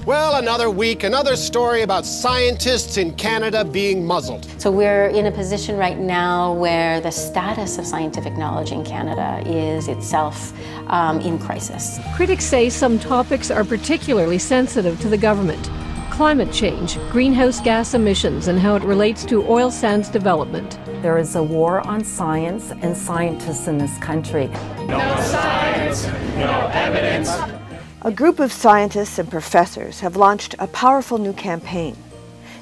Well, another week, another story about scientists in Canada being muzzled. So we're in a position right now where the status of scientific knowledge in Canada is itself in crisis. Critics say some topics are particularly sensitive to the government. Climate change, greenhouse gas emissions, and how it relates to oil sands development. There is a war on science and scientists in this country. No science, no evidence. A group of scientists and professors have launched a powerful new campaign.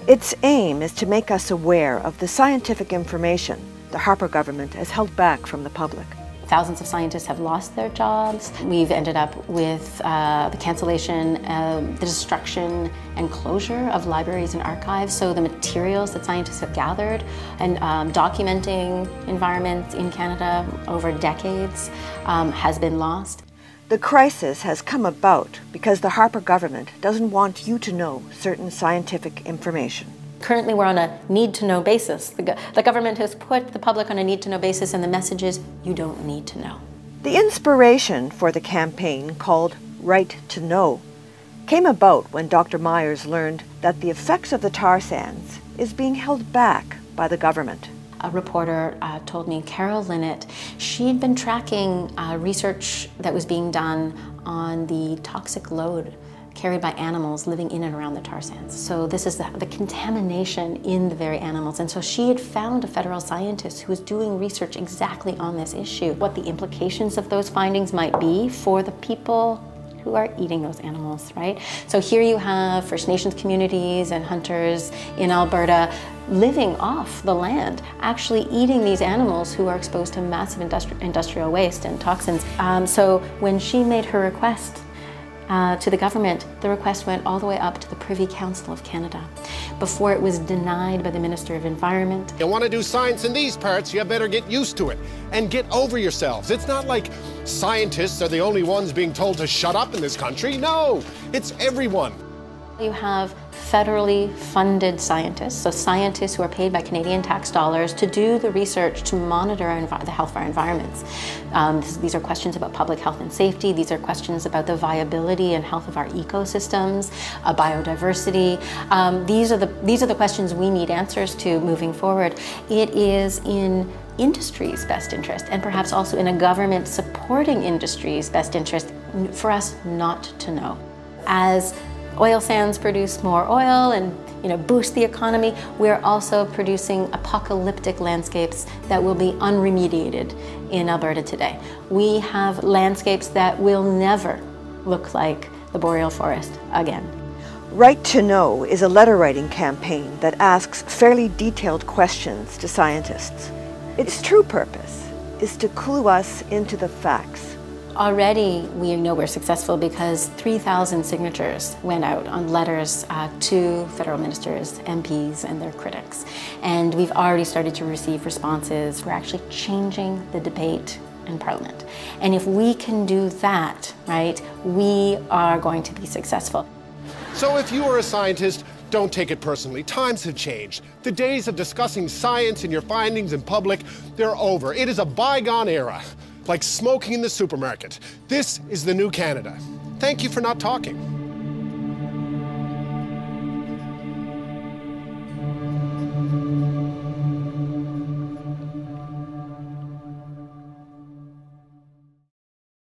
Its aim is to make us aware of the scientific information the Harper government has held back from the public. Thousands of scientists have lost their jobs. We've ended up with the cancellation, the destruction and closure of libraries and archives. So the materials that scientists have gathered and documenting environments in Canada over decades has been lost. The crisis has come about because the Harper government doesn't want you to know certain scientific information. Currently, we're on a need-to-know basis. The government has put the public on a need-to-know basis, and the message is, you don't need to know. The inspiration for the campaign, called Right to Know, came about when Dr. Myers learned that the effects of the tar sands is being held back by the government. A reporter told me, Carol Linnett, she'd been tracking research that was being done on the toxic load carried by animals living in and around the tar sands. So this is the contamination in the very animals. And so she had found a federal scientist who was doing research exactly on this issue, what the implications of those findings might be for the people who are eating those animals, right? So here you have First Nations communities and hunters in Alberta living off the land, actually eating these animals who are exposed to massive industrial waste and toxins. So when she made her request to the government, the request went all the way up to the Privy Council of Canada before it was denied by the Minister of Environment. You want to do science in these parts, you better get used to it and get over yourselves. It's not like scientists are the only ones being told to shut up in this country. No, it's everyone. You have federally funded scientists, so scientists who are paid by Canadian tax dollars to do the research to monitor the health of our environments. These are questions about public health and safety. These are questions about the viability and health of our ecosystems, biodiversity. These are the questions we need answers to moving forward. It is in industry's best interest, and perhaps also in a government supporting industry's best interest, for us not to know. As oil sands produce more oil and boost the economy, we're also producing apocalyptic landscapes that will be unremediated in Alberta today. We have landscapes that will never look like the boreal forest again. Right to Know is a letter-writing campaign that asks fairly detailed questions to scientists. Its true purpose is to clue us into the facts. Already we know we're successful because 3,000 signatures went out on letters to federal ministers, MPs, and their critics. And we've already started to receive responses. We're actually changing the debate in Parliament. And if we can do that, right, we are going to be successful. So if you are a scientist, don't take it personally. Times have changed. The days of discussing science and your findings in public, they're over. It is a bygone era. Like smoking in the supermarket. This is the new Canada. Thank you for not talking.